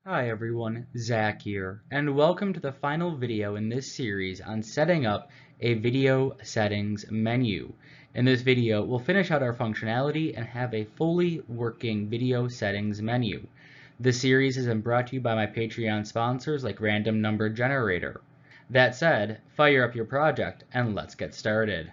Hi everyone, Zach here, and welcome to the final video in this series on setting up a video settings menu. In this video, we'll finish out our functionality and have a fully working video settings menu. This series has been brought to you by my Patreon sponsors like Random Number Generator. That said, fire up your project and let's get started.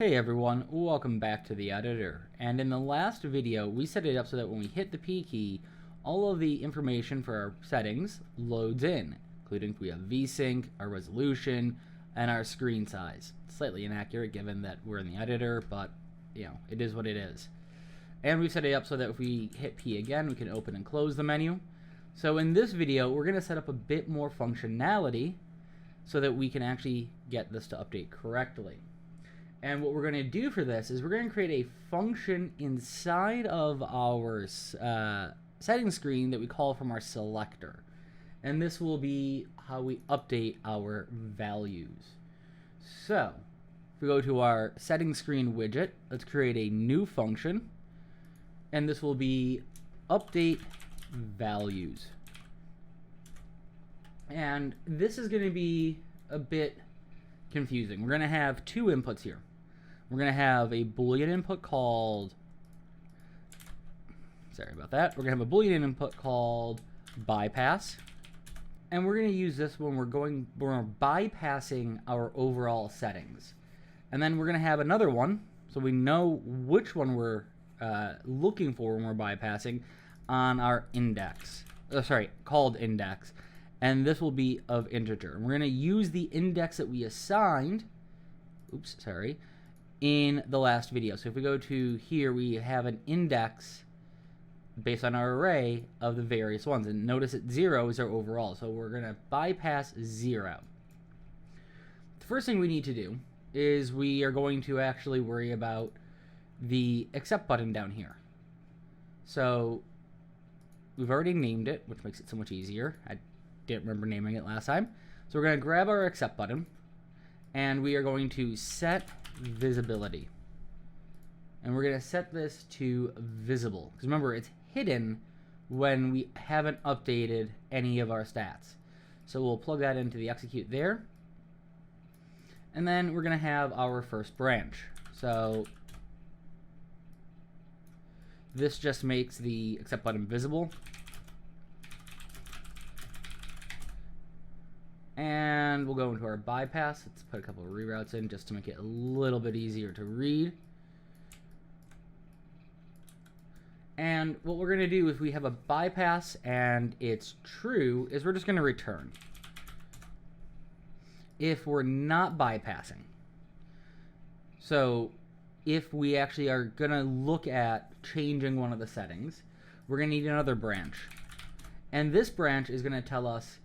Hey everyone, welcome back to the editor. And in the last video, we set it up so that when we hit the P key, all of the information for our settings loads in, including we have VSync, our resolution, and our screen size. Slightly inaccurate given that we're in the editor, but it is what it is. And we set it up so that if we hit P again, we can open and close the menu. So in this video, we're going to set up a bit more functionality so that we can actually get this to update correctly. And what we're going to do for this is we're going to create a function inside of our settings screen that we call from our selector. And this will be how we update our values. So, if we go to our settings screen widget, let's create a new function. And this will be update values. And this is going to be a bit confusing. We're going to have two inputs here. We're going to have a Boolean input called, sorry about that, we're going to have a Boolean input called bypass. And we're going to use this when we're bypassing our overall settings. And then we're going to have another one, so we know which one we're looking for when we're bypassing on our index. Called index. And this will be of integer. And we're going to use the index that we assigned, in the last video. So if we go to here, we have an index based on our array of the various ones. And notice that 0 is our overall. So we're going to bypass 0. The first thing we need to do is we are going to actually worry about the accept button down here. So we've already named it, which makes it so much easier. I didn't remember naming it last time. So we're going to grab our accept button and we are going to set visibility. And we're going to set this to visible. Because remember, it's hidden when we haven't updated any of our stats. So we'll plug that into the execute there. And then we're going to have our first branch. So this just makes the accept button visible. And we'll go into our bypass. Let's put a couple of reroutes in just to make it a little bit easier to read. And what we're going to do if we have a bypass and it's true is we're just going to return. If we're not bypassing. So if we actually are going to look at changing one of the settings, we're going to need another branch. And this branch is going to tell us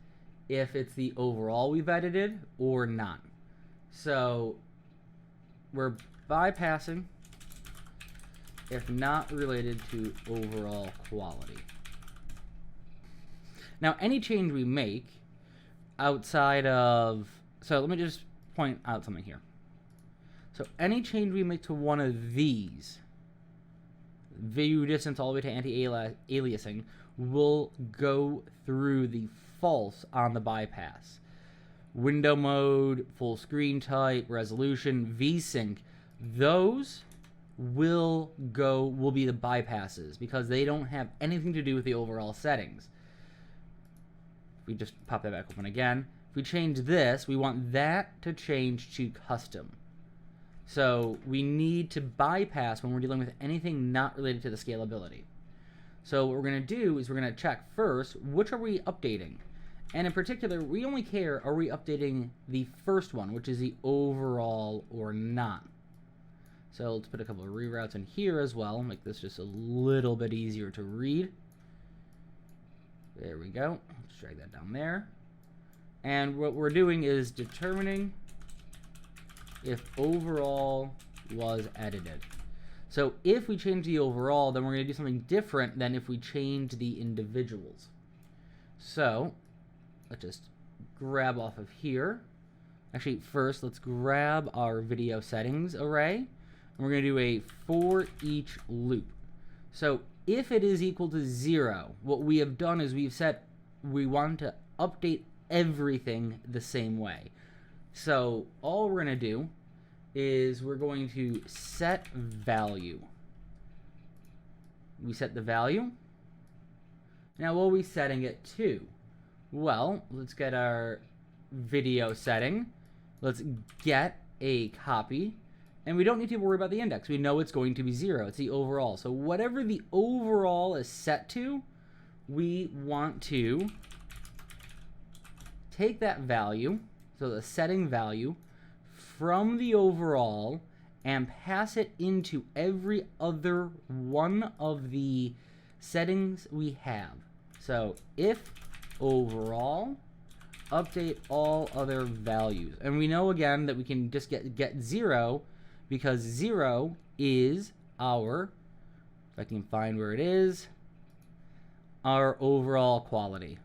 if it's the overall we've edited or not. So we're bypassing if not related to overall quality. Now any change we make outside of, so let me just point out something here. So any change we make to one of these, view distance all the way to anti-aliasing, will go through the false on the bypass. Window mode, full screen type, resolution, VSync, those will be the bypasses because they don't have anything to do with the overall settings. If we just pop that back open again, if we change this, we want that to change to custom. So we need to bypass when we're dealing with anything not related to the scalability. So what we're going to do is we're going to check first, which are we updating? And in particular, we only care, are we updating the first one, which is the overall or not? So let's put a couple of reroutes in here as well, make this just a little bit easier to read. There we go. Let's drag that down there. And what we're doing is determining if overall was edited. So if we change the overall, then we're going to do something different than if we change the individuals. So let's just grab off of here Actually, first, let's grab our video settings array, and we're going to do a for each loop. So if it is equal to 0, what we have done is we've set, we want to update everything the same way. So all we're going to do is we're going to set value. We set the value. Now, what are we setting it to? Well, let's get our video setting. Let's get a copy. And we don't need to worry about the index. We know it's going to be 0. It's the overall. So whatever the overall is set to, we want to take that value, so the setting value, from the overall and pass it into every other one of the settings we have. So if overall, update all other values. And we know again that we can just get 0 because 0 is our, if I can find where it is, our overall quality.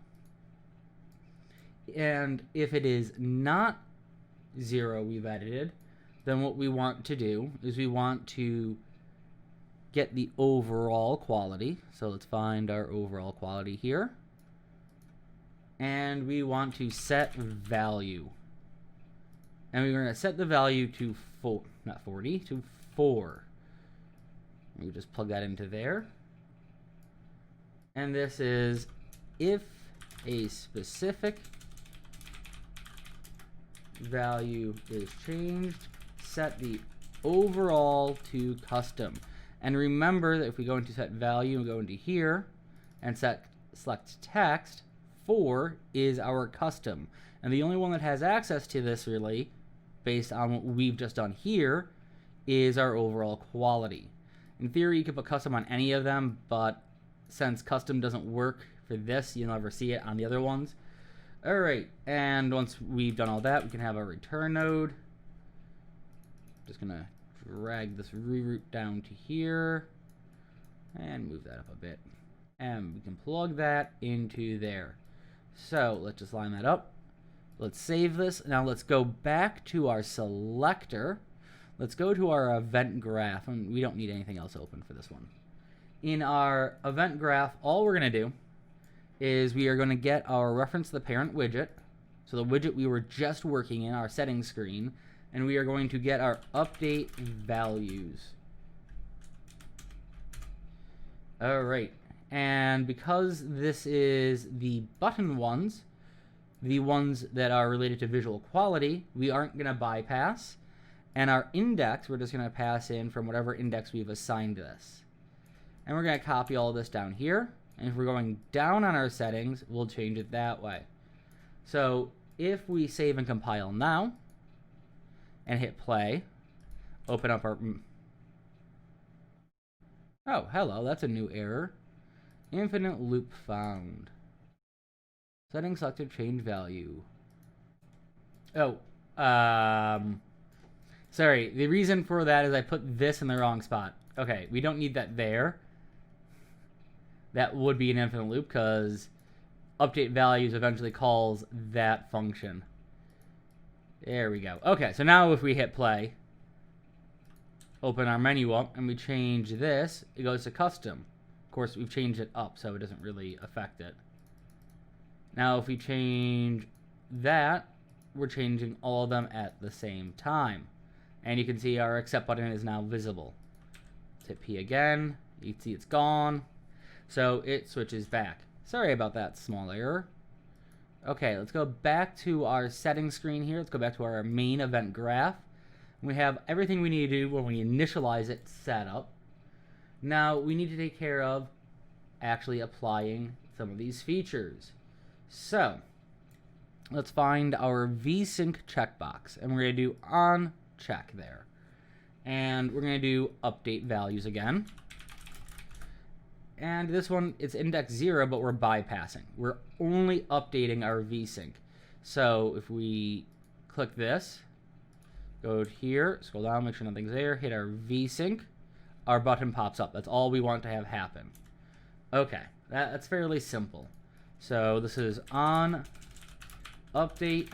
And if it is not 0 we've edited, then what we want to do is we want to get the overall quality. So let's find our overall quality here. And we want to set value. And we're going to set the value to 4, not 40, to 4. We just plug that into there. And this is if a specific value is changed, set the overall to custom. And remember that if we go into set value and go into here and select text, 4 is our custom. And the only one that has access to this really, based on what we've just done here, is our overall quality. In theory, you could put custom on any of them, but since custom doesn't work for this, you'll never see it on the other ones. All right, and once we've done all that, we can have our return node. Just gonna drag this reroute down to here and move that up a bit. And we can plug that into there. So let's just line that up. Let's save this. Now let's go back to our selector. Let's go to our event graph, and we don't need anything else open for this one. In our event graph, all we're gonna do is we are going to get our reference to the parent widget, so the widget we were just working in, our settings screen, and we are going to get our update values. All right, and because this is the button ones, the ones that are related to visual quality, we aren't going to bypass, and our index, we're just going to pass in from whatever index we've assigned this. And we're going to copy all this down here. And if we're going down on our settings, we'll change it that way. So if we save and compile now and hit play, open up our... Oh, hello, that's a new error. Infinite loop found. Settings selected, change value. Oh, sorry, the reason for that is I put this in the wrong spot. Okay, we don't need that there. That would be an infinite loop because update values eventually calls that function. There we go. Okay, so now if we hit play, open our menu up, and we change this, it goes to custom. Of course, we've changed it up, so it doesn't really affect it. Now, if we change that, we're changing all of them at the same time. And you can see our accept button is now visible. Let's hit P again. You can see it's gone. So it switches back. Sorry about that small error. Okay, let's go back to our settings screen here. Let's go back to our main event graph. We have everything we need to do when we initialize it set up. Now we need to take care of actually applying some of these features. So let's find our VSync checkbox, and we're going to do on check there. And we're going to do update values again. And this one, it's index 0, but we're bypassing. We're only updating our VSync. So if we click this, go here, scroll down, make sure nothing's there, hit our VSync, our button pops up. That's all we want to have happen. Okay, that's fairly simple. So this is on update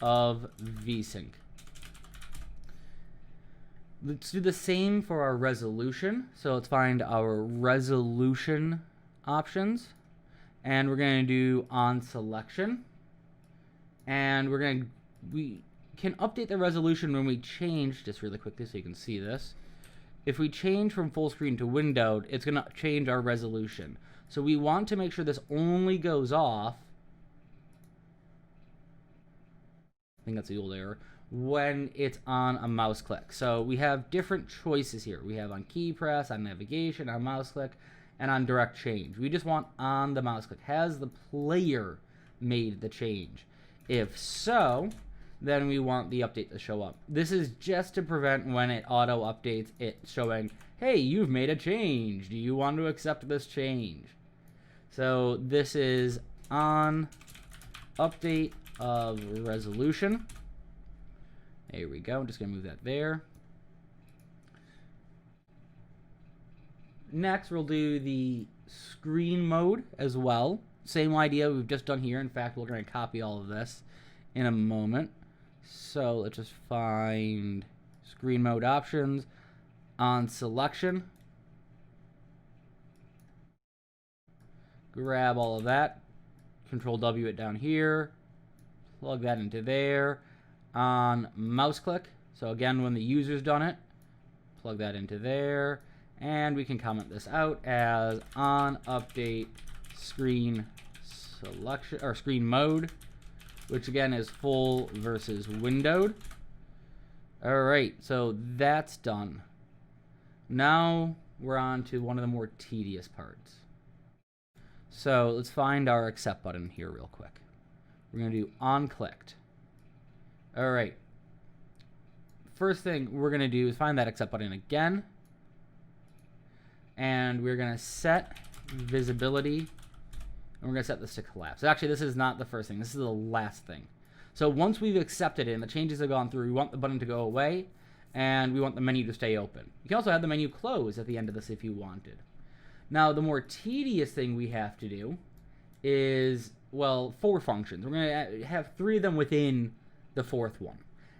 of VSync. Let's do the same for our resolution. So let's find our resolution options. And we're going to do on selection. And we can update the resolution when we change, just really quickly so you can see this. If we change from full screen to windowed, it's going to change our resolution. So we want to make sure this only goes off, I think that's the old error, when it's on a mouse click. So we have different choices here. We have on key press, on navigation, on mouse click, and on direct change. We just want on the mouse click. Has the player made the change? If so, then we want the update to show up. This is just to prevent when it auto updates it showing, hey, you've made a change. Do you want to accept this change? So this is on update of resolution. There we go. I'm just going to move that there. Next, we'll do the screen mode as well. Same idea we've just done here. In fact, we're going to copy all of this in a moment. So let's just find screen mode options, on selection. Grab all of that. Control W it down here. Plug that into there. On mouse click. So again, when the user's done it, plug that into there. And we can comment this out as on update screen selection or screen mode, which again is full versus windowed. All right, so that's done. Now we're on to one of the more tedious parts. So let's find our accept button here real quick. We're going to do on clicked. All right. First thing we're going to do is find that accept button again. And we're going to set visibility. And we're going to set this to collapse. Actually, this is not the first thing. This is the last thing. So once we've accepted it and the changes have gone through, we want the button to go away. And we want the menu to stay open. You can also have the menu close at the end of this if you wanted. Now, the more tedious thing we have to do is, well, 4 functions. We're going to have 3 of them within the 4th one.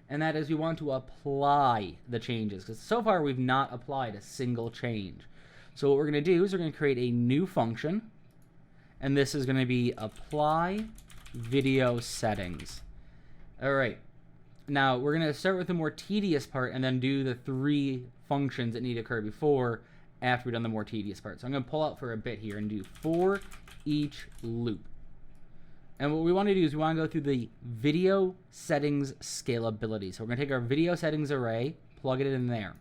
And that is we want to apply the changes. Because so far we've not applied a single change. So what we're going to do is we're going to create a new function. And this is going to be apply video settings. All right. Now, we're going to start with the more tedious part and then do the 3 functions that need to occur before after we've done the more tedious part. So I'm going to pull out for a bit here and do for each loop. And what we want to do is we want to go through the video settings scalability. So we're going to take our video settings array, plug it in there.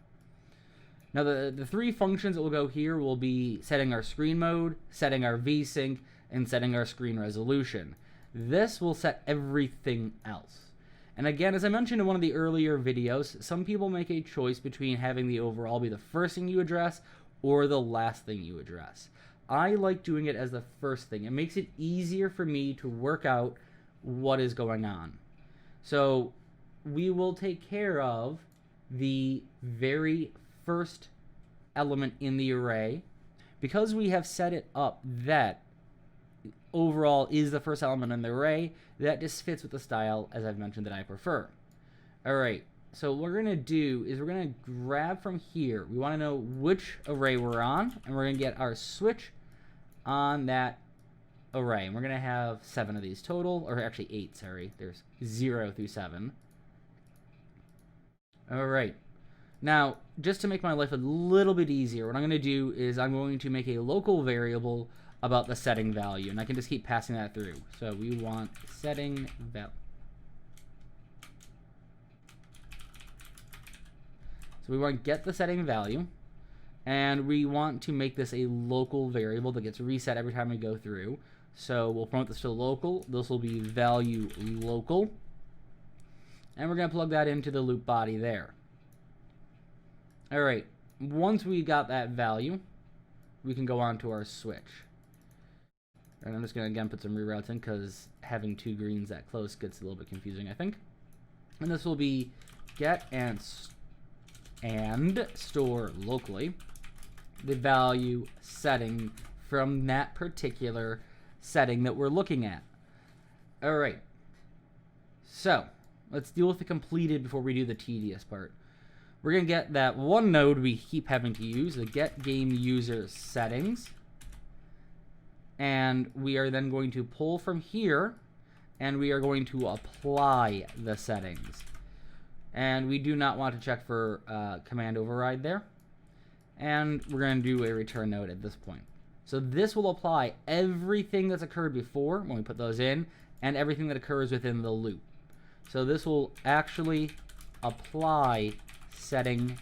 Now the 3 functions that will go here will be setting our screen mode, setting our VSync, and setting our screen resolution. This will set everything else. And again, as I mentioned in one of the earlier videos, some people make a choice between having the overall be the first thing you address or the last thing you address. I like doing it as the first thing. It makes it easier for me to work out what is going on. So we will take care of the very first element in the array. Because we have set it up that overall is the first element in the array, that just fits with the style, as I've mentioned, that I prefer. All right, so what we're going to do is we're going to grab from here. We want to know which array we're on, and we're going to get our switch on that array. And we're going to have 7 of these total, or actually 8, sorry. There's 0 through 7. All right. Now, just to make my life a little bit easier, what I'm going to do is I'm going to make a local variable about the setting value, and I can just keep passing that through. So we want setting value. So we want to get the setting value, and we want to make this a local variable that gets reset every time we go through. So we'll promote this to local. This will be value local, and we're going to plug that into the loop body there. All right, once we got that value, we can go on to our switch. And I'm just going to, again, put some reroutes in because having 2 greens that close gets a little bit confusing, I think. And this will be get and store locally the value setting from that particular setting that we're looking at. All right. So let's deal with the completed before we do the tedious part. We're going to get that one node we keep having to use, the get game user settings. And we are then going to pull from here, and we are going to apply the settings. And we do not want to check for command override there. And we're going to do a return node at this point. So this will apply everything that's occurred before when we put those in, and everything that occurs within the loop. So this will actually apply setting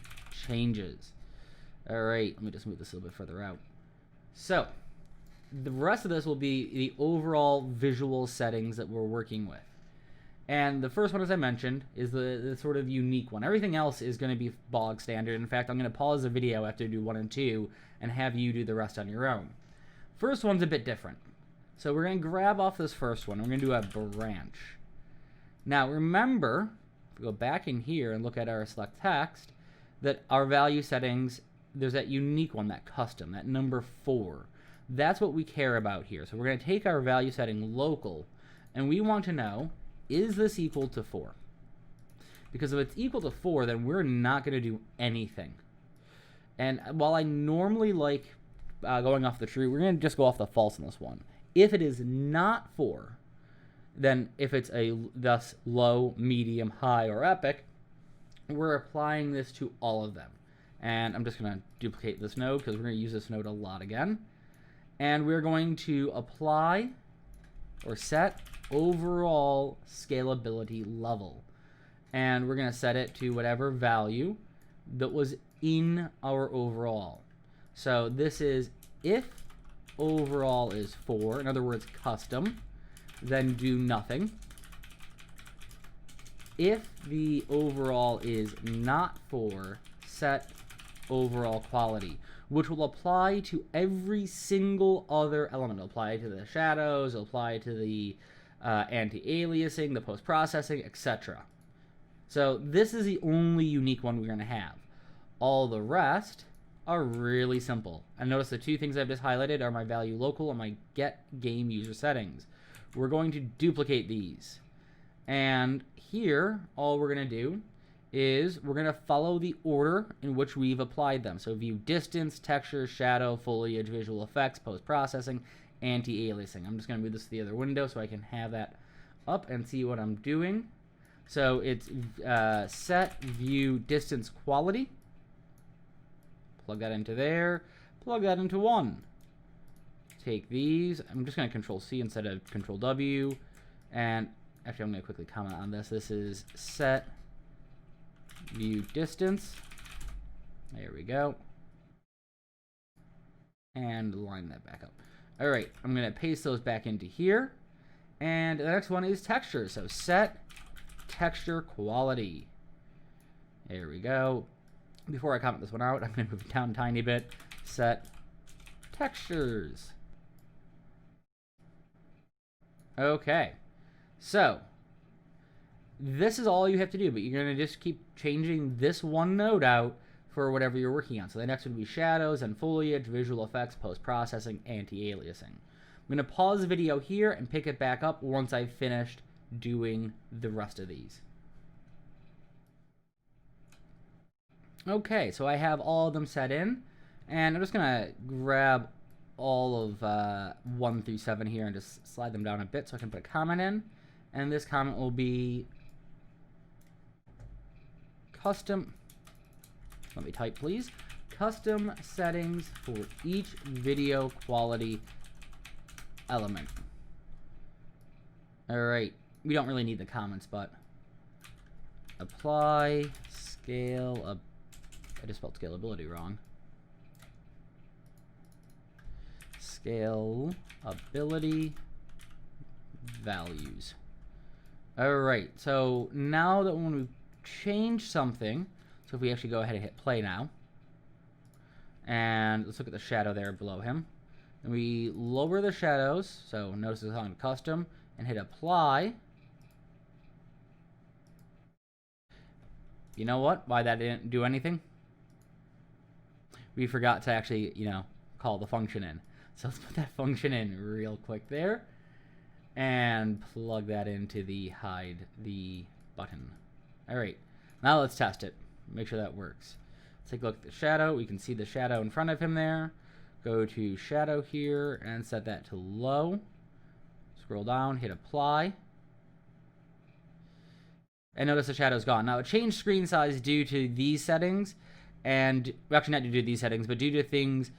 changes. All right, let me just move this a little bit further out. So the rest of this will be the overall visual settings that we're working with. And the first one, as I mentioned, is the sort of unique one. Everything else is going to be bog standard. In fact, I'm going to pause the video after I do 1 and 2 and have you do the rest on your own. First one's a bit different. So we're going to grab off this first one. We're going to do a branch. Now remember, if we go back in here and look at our select text, that our value settings, there's that unique one, that custom, that number 4. That's what we care about here. So we're going to take our value setting local, and we want to know, is this equal to 4? Because if it's equal to 4, then we're not going to do anything. And while I normally like going off the true, we're going to just go off the false in this one. If it is not 4, then if it's a thus low, medium, high, or epic, we're applying this to all of them. And I'm just going to duplicate this node because we're going to use this node a lot again. And we're going to apply or set overall scalability level. And we're going to set it to whatever value that was in our overall. So this is if overall is 4, in other words, custom, then do nothing. If the overall is not 4, set overall quality, which will apply to every single other element. It'll apply to the shadows, it'll apply to the anti-aliasing, the post-processing, etc. So this is the only unique one we're going to have. All the rest are really simple. And notice the 2 things I've just highlighted are my value local and my get game user settings. We're going to duplicate these. And here, all we're going to do is we're going to follow the order in which we've applied them. So view distance, texture, shadow, foliage, visual effects, post-processing, anti-aliasing. I'm just going to move this to the other window so I can have that up and see what I'm doing. So it's set view distance quality. Plug that into there. Plug that into 1. Take these. I'm just going to Control C instead of Control W. And actually, I'm going to quickly comment on this. This is set view distance. There we go. And line that back up. All right, I'm going to paste those back into here. And the next one is texture. So set texture quality. There we go. Before I comment this one out, I'm going to move it down a tiny bit. Set textures. Okay. So this is all you have to do, but you're going to just keep changing this one node out for whatever you're working on. So the next would be shadows and foliage, visual effects, post-processing, anti-aliasing. I'm going to pause the video here and pick it back up once I've finished doing the rest of these. Okay, so I have all of them set in, and I'm just going to grab all of 1 through 7 here and just slide them down a bit so I can put a comment in. And this comment will be custom, let me type please, custom settings for each video quality element. All right, we don't really need the comments, but apply scale up. I just spelled scalability wrong. Scalability values. All right, so now that when we change something, so if we actually go ahead and hit play now, and let's look at the shadow there below him, and we lower the shadows, so notice it's on custom, and hit apply. You know what? Why that didn't do anything? We forgot to actually, call the function in. So let's put that function in real quick there and plug that into the hide the button. All right, now let's test it. Make sure that works. Let's take a look at the shadow. We can see the shadow in front of him there. Go to shadow here and set that to low. Scroll down, hit apply. And notice the shadow's gone. Now it changed screen size due to these settings, and well, actually not due to these settings, but due to things.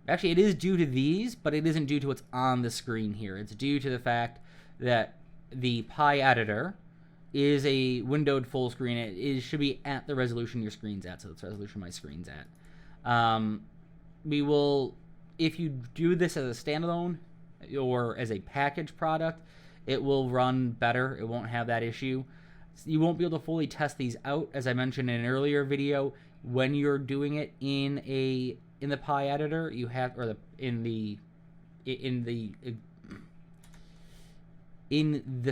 Actually, it is due to these, but it isn't due to what's on the screen here. It's due to the fact that the Pi editor is a windowed full screen. It should be at the resolution your screen's at, so that's the resolution my screen's at. We will, if you do this as a standalone or as a package product, it will run better. It won't have that issue. You won't be able to fully test these out, as I mentioned in an earlier video. When you're doing it in the Pi editor, you have, or in the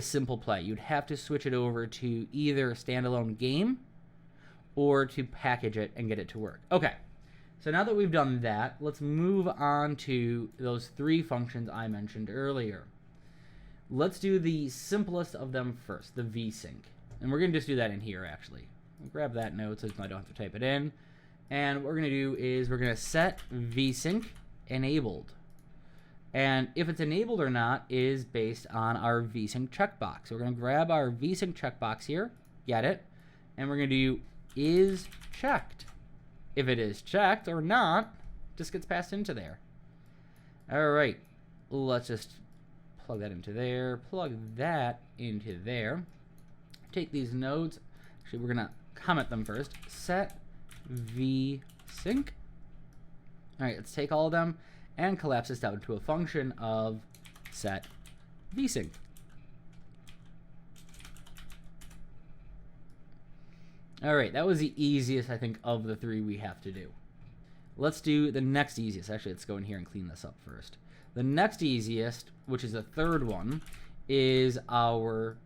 simple play, you'd have to switch it over to either a standalone game or to package it and get it to work. Okay, so now that we've done that, let's move on to those 3 functions I mentioned earlier. Let's do the simplest of them first, the VSync. And we're going to just do that in here, actually. I'll grab that note so I don't have to type it in. And what we're going to do is we're going to set VSync enabled. And if it's enabled or not is based on our VSync checkbox. So we're going to grab our VSync checkbox here, get it, and we're going to do is checked. If it is checked or not, just gets passed into there. All right, let's just plug that into there, plug that into there. Take these nodes, actually we're going to comment them first, set VSync. All right, let's take all of them and collapse this down to a function of set VSync. All right, that was the easiest, I think, of the 3 we have to do. Let's do the next easiest. Actually, let's go in here and clean this up first. The next easiest, which is the 3rd one, is our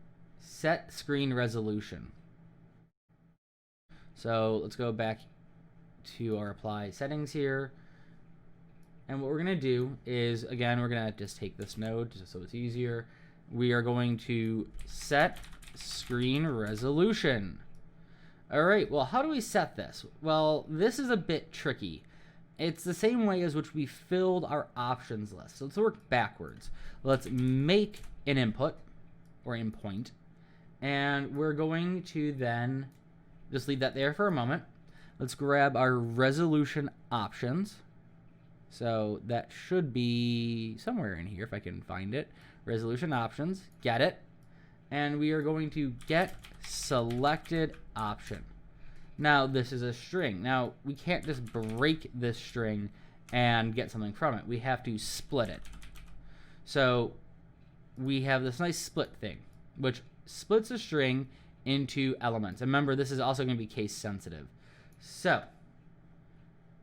set screen resolution. So let's go back to our apply settings here. And what we're going to do is, again, we're going to just take this node just so it's easier. We are going to set screen resolution. All right, well, how do we set this? Well, this is a bit tricky. It's the same way as which we filled our options list. So let's work backwards. Let's make an input or endpoint, and we're going to then just leave that there for a moment. Let's grab our resolution options. So that should be somewhere in here if I can find it. Resolution options, get it. And we are going to get selected option. Now this is a string. Now we can't just break this string and get something from it. We have to split it. So we have this nice split thing, which splits a string into elements. And remember, this is also going to be case sensitive. So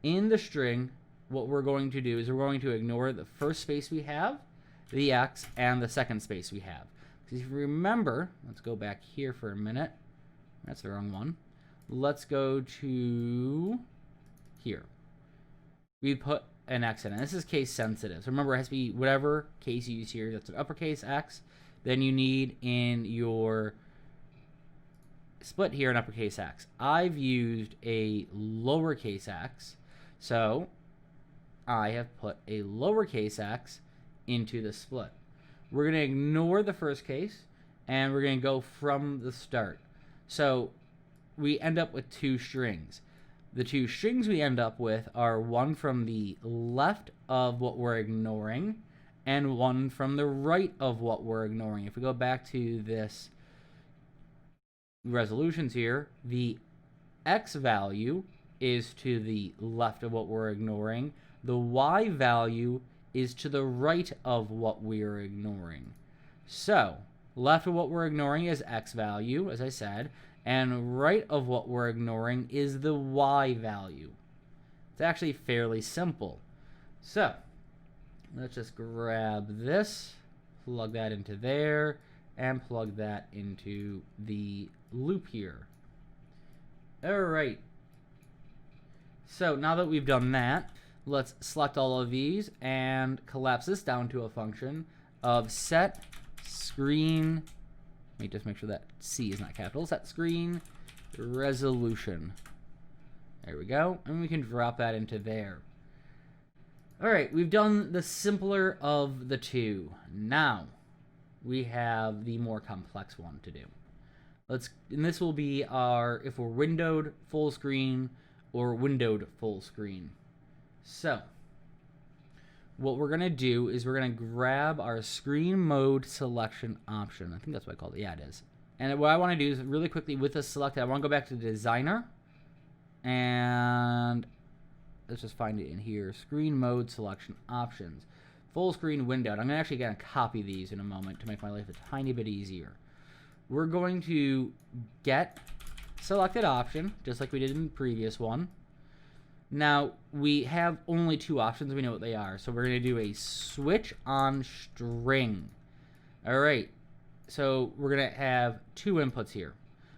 in the string, what we're going to do is we're going to ignore the first space we have, the X, and the second space we have. Because if you remember, let's go back here for a minute. That's the wrong one. Let's go to here. We put an X in it. This is case sensitive. So remember, it has to be whatever case you use here. That's an uppercase X. Then you need in your split here an uppercase X. I've used a lowercase x, so I have put a lowercase x into the split. We're going to ignore the first case, and we're going to go from the start. So we end up with 2 strings. The 2 strings we end up with are one from the left of what we're ignoring and one from the right of what we're ignoring. If we go back to this resolutions here, the X value is to the left of what we're ignoring. The Y value is to the right of what we're ignoring. So left of what we're ignoring is X value, as I said, and right of what we're ignoring is the Y value. It's actually fairly simple. So let's just grab this, plug that into there, and plug that into the loop here. All right. So now that we've done that, let's select all of these and collapse this down to a function of set screen Let me just make sure that C is not capital. Set screen resolution. There we go. And we can drop that into there. All right, we've done the simpler of the two. Now we have the more complex one to do. And this will be our, if we're windowed full screen or windowed full screen. So what we're gonna do is we're gonna grab our screen mode selection option. I think that's what I called it. Yeah, it is. And what I wanna do is really quickly with this selected, I wanna go back to the designer and let's just find it in here. Screen mode selection options. Full screen windowed. I'm actually going to copy these in a moment to make my life a tiny bit easier. We're going to get selected option, just like we did in the previous one. Now, we have only two options. We know what they are. So we're going to do a switch on string. All right. So we're going to have two inputs here.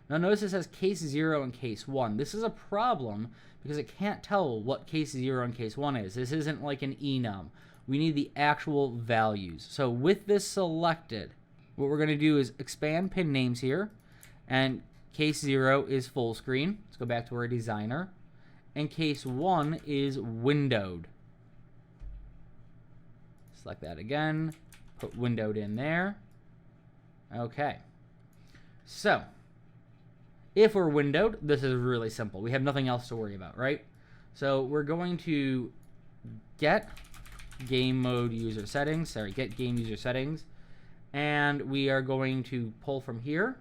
Now notice it says case 0 and case 1. This is a problem because it can't tell what case 0 and case 1 is. This isn't like an enum. We need the actual values. So with this selected, what we're going to do is expand pin names here. And case 0 is full screen. Let's go back to our designer. And case 1 is windowed. Select that again. Put windowed in there. Okay. So if we're windowed, this is really simple. We have nothing else to worry about, right? So we're going to get game mode user settings. Sorry, get game user settings. And we are going to pull from here.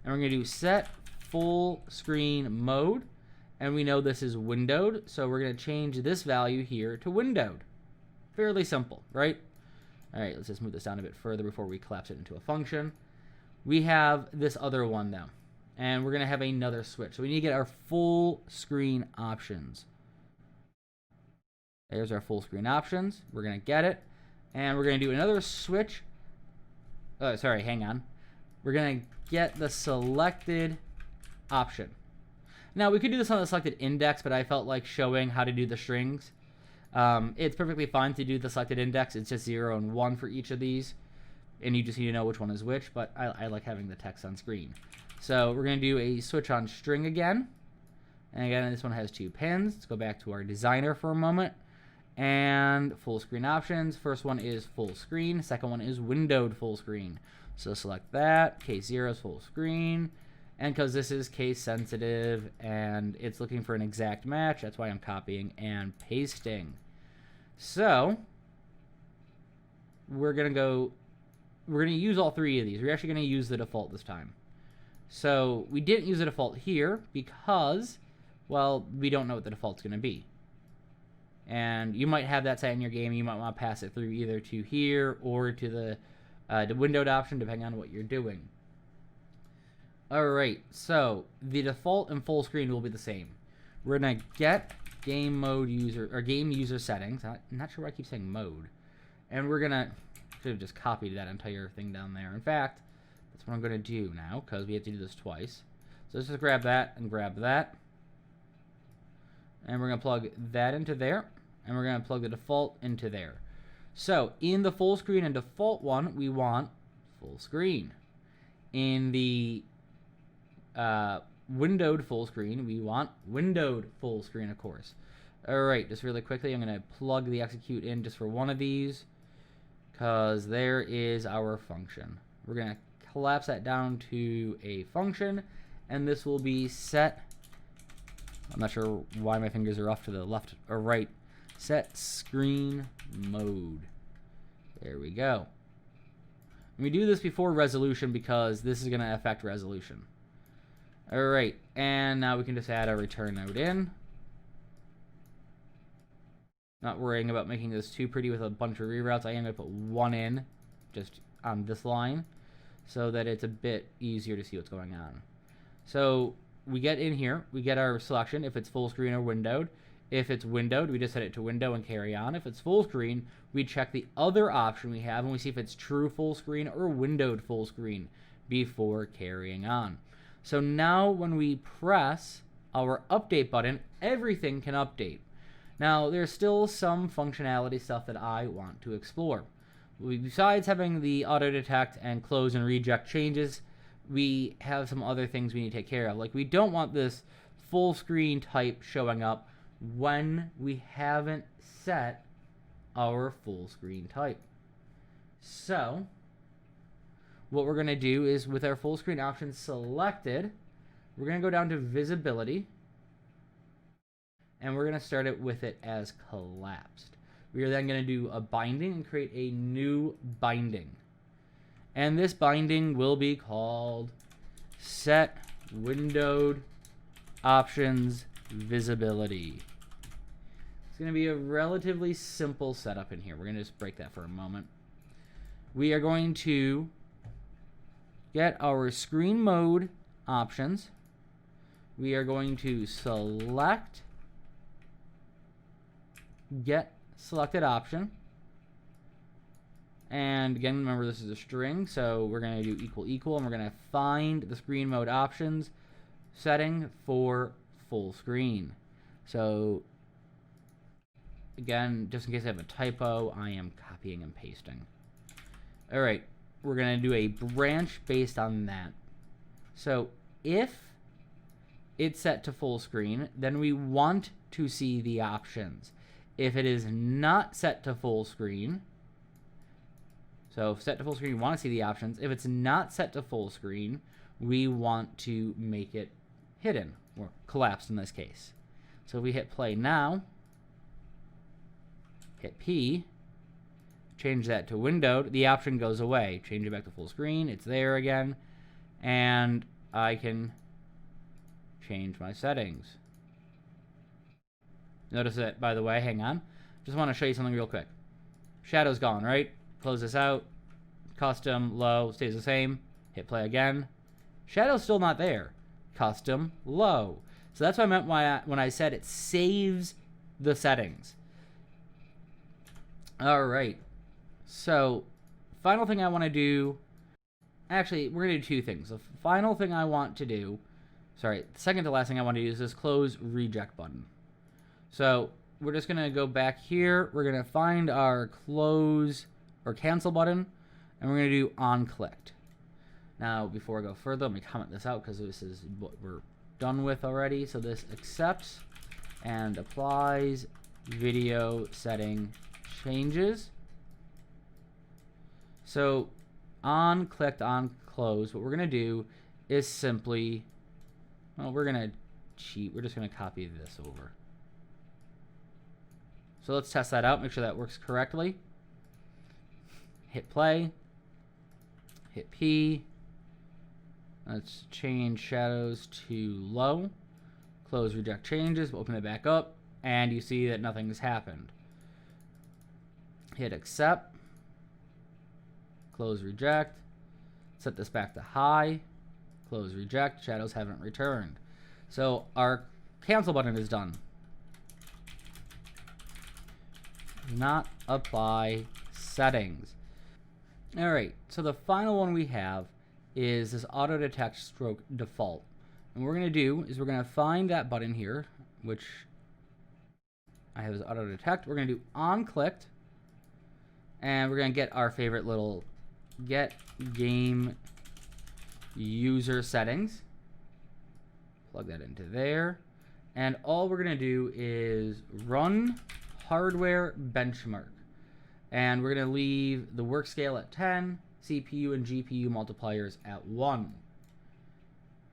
And we're going to do set full screen mode. And we know this is windowed. So we're going to change this value here to windowed. Fairly simple, right? All right, let's just move this down a bit further before we collapse it into a function. We have this other one now. And we're going to have another switch. So we need to get our full screen options. There's our full screen options. We're going to get it. And we're going to do another switch. Oh, sorry, hang on. We're going to get the selected option. Now, we could do this on the selected index, but I felt like showing how to do the strings. It's perfectly fine to do the selected index. It's just 0 and 1 for each of these. And you just need to know which one is which, but I like having the text on screen. So we're going to do a switch on string again. And again, this one has 2 pins. Let's go back to our designer for a moment. And full screen options. First one is full screen. Second one is windowed full screen. So select that. Case 0 is full screen. And because this is case sensitive and it's looking for an exact match, that's why I'm copying and pasting. So we're going to use all 3 of these. We're actually going to use the default this time. So we didn't use the default here because, well, we don't know what the default's going to be. And you might have that set in your game. You might want to pass it through either to here or to the windowed option, depending on what you're doing. All right, so the default and full screen will be the same. We're going to get game mode user or game user settings. I'm not sure why I keep saying mode. And we're going to should have just copied that entire thing down there. In fact, that's what I'm going to do now because we have to do this twice. So let's just grab that and grab that. And we're going to plug that into there. And we're going to plug the default into there. So in the full screen and default one, we want full screen. In the windowed full screen, we want windowed full screen, of course. All right, just really quickly, I'm going to plug the execute in just for one of these because there is our function. We're going to collapse that down to a function, and this will be set. I'm not sure why my fingers are off to the left or right. Set screen mode. There we go. And we do this before resolution because this is going to affect resolution. All right, and now we can just add a return node in. Not worrying about making this too pretty with a bunch of reroutes. I am going to put one in just on this line so that it's a bit easier to see what's going on. So we get in here, we get our selection if it's full screen or windowed. If it's windowed, we just set it to window and carry on. If it's full screen, we check the other option we have and we see if it's true full screen or windowed full screen before carrying on. So now when we press our update button, everything can update. Now there's still some functionality stuff that I want to explore. Besides having the auto detect and close and reject changes, we have some other things we need to take care of. Like, we don't want this full screen type showing up when we haven't set our full screen type. So what we're going to do is, with our full screen option selected, we're going to go down to visibility, and we're going to start it with it as collapsed. We are then going to do a binding and create a new binding. And this binding will be called set windowed options visibility. It's going to be a relatively simple setup in here. We're going to just break that for a moment. We are going to get our screen mode options. We are going to select get selected option. And again, remember this is a string, so we're going to do equal equal, and we're going to find the screen mode options setting for full screen. So again, just in case I have a typo, I am copying and pasting. All right, we're going to do a branch based on that. So if it's set to full screen, then we want to see the options. If it is not set to full screen, so if set to full screen, we want to see the options. If it's not set to full screen, we want to make it hidden, or collapsed in this case. So if we hit play now, hit P, change that to windowed, the option goes away. Change it back to full screen, it's there again, and I can change my settings. Notice that, by the way, hang on. Just want to show you something real quick. Shadow's gone, right? Close this out. Custom, low, stays the same. Hit play again. Shadow's still not there. Custom, low. So that's what I meant when I said it saves the settings. All right. So, final thing I want to do... Actually, we're going to do two things. The final thing I want to do... Sorry, the second to last thing I want to do is this close reject button. So we're just going to go back here. We're going to find our close or cancel button, and we're going to do on clicked. Now, before I go further, let me comment this out because this is what we're done with already. So this accepts and applies video setting changes. So on clicked, on close, what we're going to do is simply, well, we're going to cheat. We're just going to copy this over. So let's test that out, make sure that works correctly. Hit play, hit P. Let's change shadows to low. Close reject changes, we'll open it back up, and you see that nothing's happened. Hit accept, close reject, set this back to high, close reject, shadows haven't returned. So our cancel button is done. Not apply settings. All right, so the final one we have is this AutoDetect stroke default. And what we're going to do is we're going to find that button here, which I have as AutoDetect. We're going to do on clicked, and we're going to get our favorite little get game user settings. Plug that into there. And all we're going to do is run hardware benchmark, and we're going to leave the work scale at 10, CPU and GPU multipliers at 1.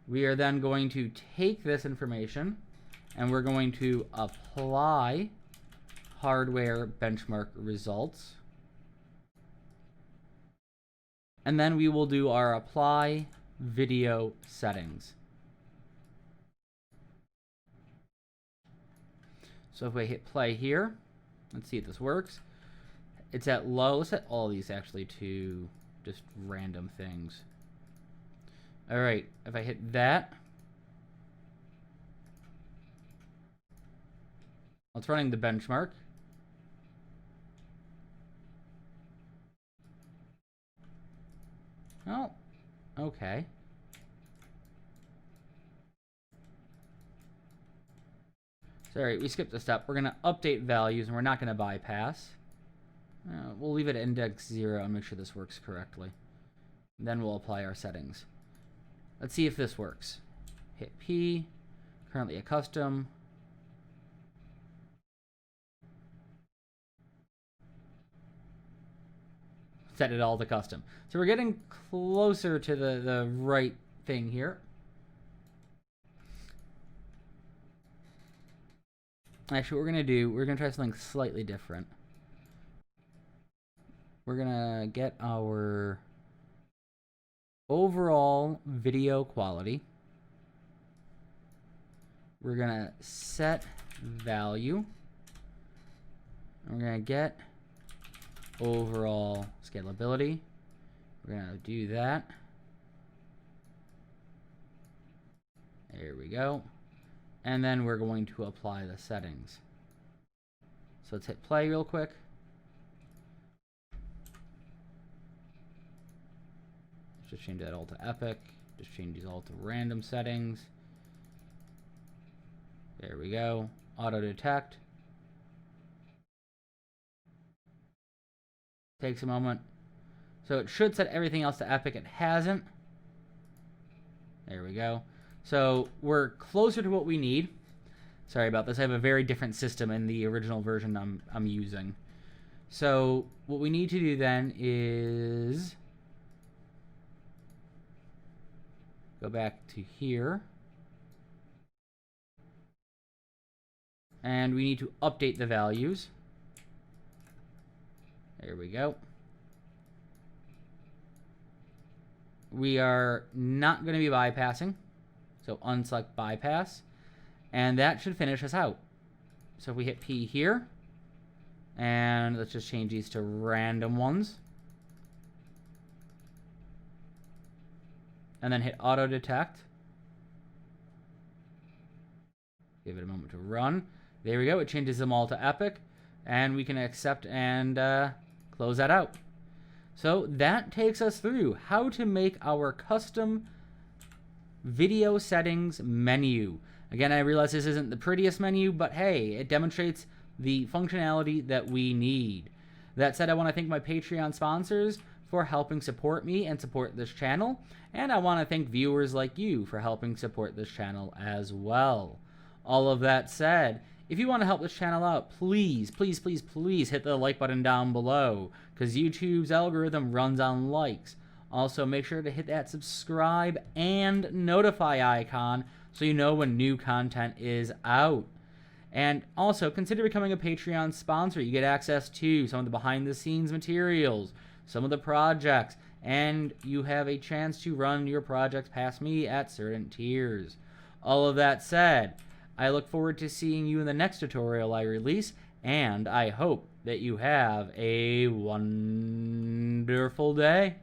We are then going to take this information and we're going to apply hardware benchmark results, and then we will do our apply video settings. So if we hit play here, let's see if this works. It's at low. Let's set all these actually to just random things. All right, if I hit that, it's running the benchmark. Oh, okay. Sorry, we skipped a step. We're going to update values, and we're not going to bypass. We'll leave it at index 0 and make sure this works correctly. Then we'll apply our settings. Let's see if this works. Hit P, currently a custom. Set it all to custom. So we're getting closer to the right thing here. Actually, what we're going to do, we're going to try something slightly different. We're going to get our overall video quality. We're going to set value. We're going to get overall scalability. We're going to do that. There we go. And then we're going to apply the settings. So let's hit play real quick. Just change that all to epic. Just change these all to random settings. There we go. Auto detect. Takes a moment. So it should set everything else to epic. It hasn't. There we go. So we're closer to what we need. Sorry about this. I have a very different system in the original version I'm using. So what we need to do then is go back to here. And we need to update the values. There we go. We are not going to be bypassing. So unselect bypass. And that should finish us out. So if we hit P here, and let's just change these to random ones. And then hit auto detect. Give it a moment to run. There we go. It changes them all to epic. And we can accept and close that out. So that takes us through how to make our custom video settings menu. Again, I realize this isn't the prettiest menu, but hey, it demonstrates the functionality that we need. That said, I want to thank my Patreon sponsors for helping support me and support this channel, and I want to thank viewers like you for helping support this channel as well. All of that said, if you want to help this channel out, please, please, please, please hit the like button down below, because YouTube's algorithm runs on likes. Also, make sure to hit that subscribe and notify icon so you know when new content is out. And also, consider becoming a Patreon sponsor. You get access to some of the behind-the-scenes materials, some of the projects, and you have a chance to run your projects past me at certain tiers. All of that said, I look forward to seeing you in the next tutorial I release, and I hope that you have a wonderful day.